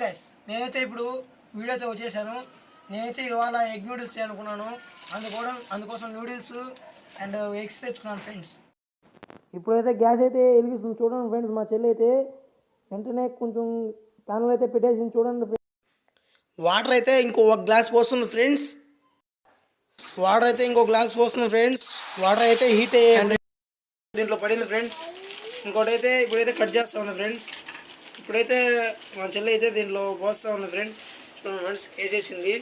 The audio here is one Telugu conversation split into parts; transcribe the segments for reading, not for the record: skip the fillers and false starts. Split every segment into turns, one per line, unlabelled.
గైస్ నేనైతే ఇప్పుడు వీడియోతో వచ్చేసాను. నేనైతే ఇవాళ ఎగ్ నూడిల్స్ చేయాలనుకున్నాను. అందుకోసం నూడిల్స్ అండ్ ఎగ్స్ తెచ్చుకున్నాను ఫ్రెండ్స్. ఇప్పుడైతే గ్యాస్ అయితే వెలిగిస్తుంది చూడండి ఫ్రెండ్స్. మా చెల్లి అయితే వెంటనే కొంచెం ప్యాన్లు అయితే పెట్టేసింది చూడండి. వాటర్ అయితే ఇంకో గ్లాస్ పోస్తుంది ఫ్రెండ్స్. వాటర్ అయితే హీట్ అయ్యే దీంట్లో పడింది ఫ్రెండ్స్. ఇంకోటి అయితే ఇప్పుడైతే కట్ చేస్తా ఉంది ఫ్రెండ్స్. ఇప్పుడైతే మా చెల్లి అయితే దీంట్లో పోస్తూ ఉంది ఫ్రెండ్స్. చూడండి ఫ్రెండ్స్ వేసేసింది.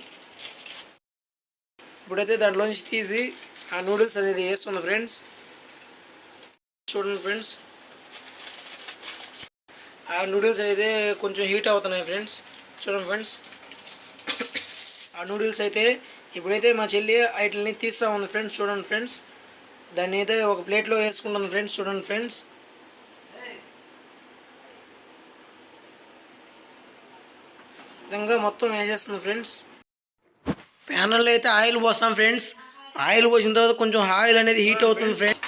ఇప్పుడైతే దాంట్లోంచి తీసి ఆ నూడిల్స్ అనేది వేస్తుంది ఫ్రెండ్స్. చూడండి ఫ్రెండ్స్ ఆ నూడిల్స్ అయితే కొంచెం హీట్ అవుతున్నాయి ఫ్రెండ్స్. చూడండి ఫ్రెండ్స్ ఆ నూడిల్స్ అయితే ఇప్పుడైతే మా చెల్లి వాటిని తీస్తూ ఉంది ఫ్రెండ్స్. చూడండి ఫ్రెండ్స్ దాన్ని అయితే ఒక ప్లేట్లో వేసుకుంటుంది ఫ్రెండ్స్. చూడండి ఫ్రెండ్స్ విధంగా మొత్తం వేసేస్తుంది ఫ్రెండ్స్. ప్యానల్లో అయితే ఆయిల్ పోస్తాం ఫ్రెండ్స్. ఆయిల్ పోసిన తర్వాత కొంచెం ఆయిల్ అనేది హీట్ అవుతుంది ఫ్రెండ్స్.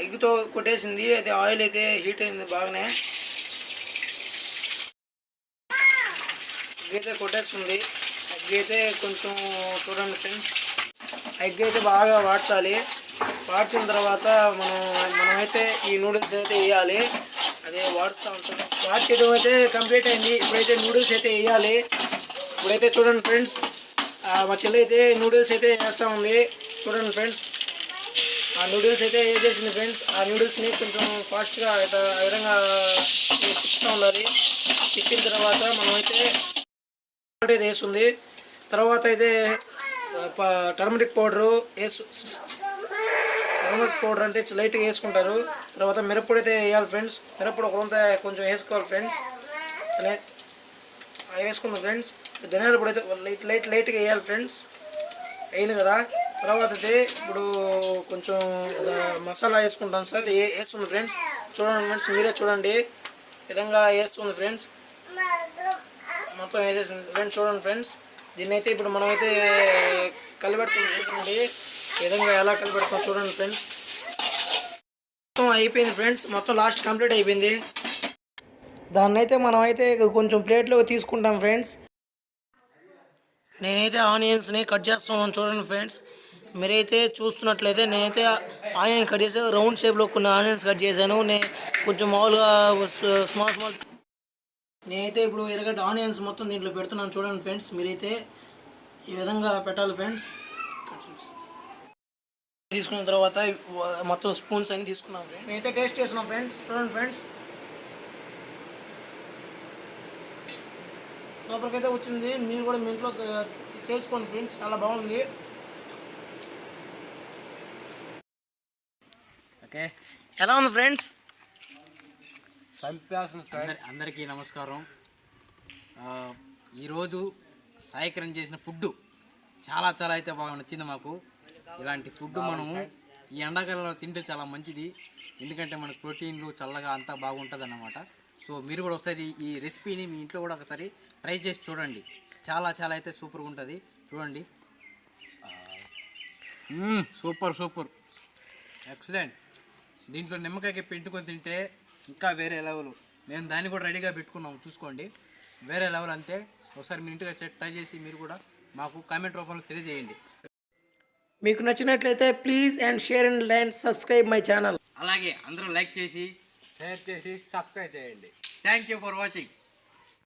ఎగ్తో కొట్టేసింది అది ఆయిల్ అయితే హీట్ అయింది బాగానే. ఎగ్ అయితే కొట్టేస్తుంది. ఎగ్ అయితే కొంచెం చూడండి ఫ్రెండ్స్ ఎగ్ అయితే బాగా వాడ్చాలి. వాడ్చిన తర్వాత మనమైతే ఈ నూడిల్స్ అయితే వేయాలి. అదే వాడుతూ ఉంటాం. వాడ్ చేయడం అయితే కంప్లీట్ అయింది. ఇప్పుడైతే నూడిల్స్ అయితే వేయాలి. ఇప్పుడైతే చూడండి ఫ్రెండ్స్ మా చెల్లి అయితే నూడిల్స్ అయితే వేస్తూ ఉంది. చూడండి ఫ్రెండ్స్ ఆ నూడిల్స్ అయితే వేసేసింది ఫ్రెండ్స్. ఆ నూడిల్స్ని కొంచెం ఫాస్ట్గా ఆ విధంగా తిప్పుతూ ఉండాలి. తిప్పిన తర్వాత మనమైతే వేస్తుంది. తర్వాత అయితే టర్మరిక్ పౌడర్ అంటే లైట్గా వేసుకుంటారు. తర్వాత మిరప్పొడి అయితే వేయాలి ఫ్రెండ్స్. మిరప్పొడి కొంచెం వేసుకోవాలి ఫ్రెండ్స్. వేసుకుందాం ఫ్రెండ్స్. ధనియాల పొడి అయితే లైట్గా వేయాలి ఫ్రెండ్స్. వేయను కదా. తర్వాత అయితే ఇప్పుడు కొంచెం మసాలా వేసుకుంటాను సార్. వేస్తుంది ఫ్రెండ్స్. చూడండి ఫ్రెండ్స్ మీరే చూడండి విధంగా వేస్తుంది ఫ్రెండ్స్. మొత్తం వేసేసింది ఫ్రెండ్స్. చూడండి ఫ్రెండ్స్ దీన్ని అయితే ఇప్పుడు మనమైతే కలిపెడుతుంది. విధంగా ఎలా కలిపెడతాం చూడండి ఫ్రెండ్స్. మొత్తం అయిపోయింది ఫ్రెండ్స్. మొత్తం లాస్ట్ కంప్లీట్ అయిపోయింది. దాన్ని అయితే మనమైతే కొంచెం ప్లేట్లో తీసుకుంటాం ఫ్రెండ్స్. నేనైతే ఆనియన్స్ని కట్ చేస్తున్నాను చూడండి ఫ్రెండ్స్. మీరైతే చూస్తున్నట్లయితే నేనైతే ఆనియన్ కట్ చేసి రౌండ్ షేప్లో కొన్ని ఆనియన్స్ కట్ చేశాను. కొంచెం మామూలుగా స్మాల్ నేనైతే ఇప్పుడు ఎర్రగడ్డ ఆనియన్స్ మొత్తం దీంట్లో పెడుతున్నాను చూడండి ఫ్రెండ్స్. మీరైతే ఈ విధంగా పెట్టాలి ఫ్రెండ్స్. తీసుకున్న తర్వాత మొత్తం స్పూన్స్ అన్ని తీసుకున్నాం ఫ్రెండ్స్. నేనైతే టేస్ట్ చేస్తున్నాం ఫ్రెండ్స్. చూడండి ఫ్రెండ్స్ సూపర్గా అయితే వచ్చింది. మీరు కూడా మీ ఇంట్లో చేసుకోండి ఫ్రెండ్స్. చాలా బాగుంది. ఓకే ఎలా ఉంది ఫ్రెండ్స్?
అందరికీ నమస్కారం. ఈరోజు సాయికరణ చేసిన ఫుడ్ చాలా అయితే బాగా నచ్చింది మాకు. ఇలాంటి ఫుడ్ మనము ఈ ఎండాకాలంలో తింటే చాలా మంచిది. ఎందుకంటే మనకు ప్రోటీన్లు చల్లగా అంతా బాగుంటుంది అన్నమాట. సో మీరు కూడా ఒకసారి ఈ రెసిపీని మీ ఇంట్లో కూడా ఒకసారి ట్రై చేసి చూడండి. చాలా అయితే సూపర్గా ఉంటుంది. చూడండి సూపర్ ఎక్సలెంట్. దీంట్లో నిమ్మకాయకి పెట్టుకొని తింటే ఇంకా వేరే లెవెల్. మేము దాన్ని కూడా రెడీగా పెట్టుకున్నాము చూసుకోండి. వేరే లెవెల్ అంతే. ఒకసారి మీ ఇంటికి ట్రై చేసి మీరు కూడా మాకు కామెంట్ రూపంలో తెలియజేయండి.
మీకు నచ్చినట్లయితే please and share and subscribe my channel.
అలాగే అందరూ లైక్ చేసి షేర్ చేసి సబ్స్క్రైబ్ చేయండి. Thank you for watching.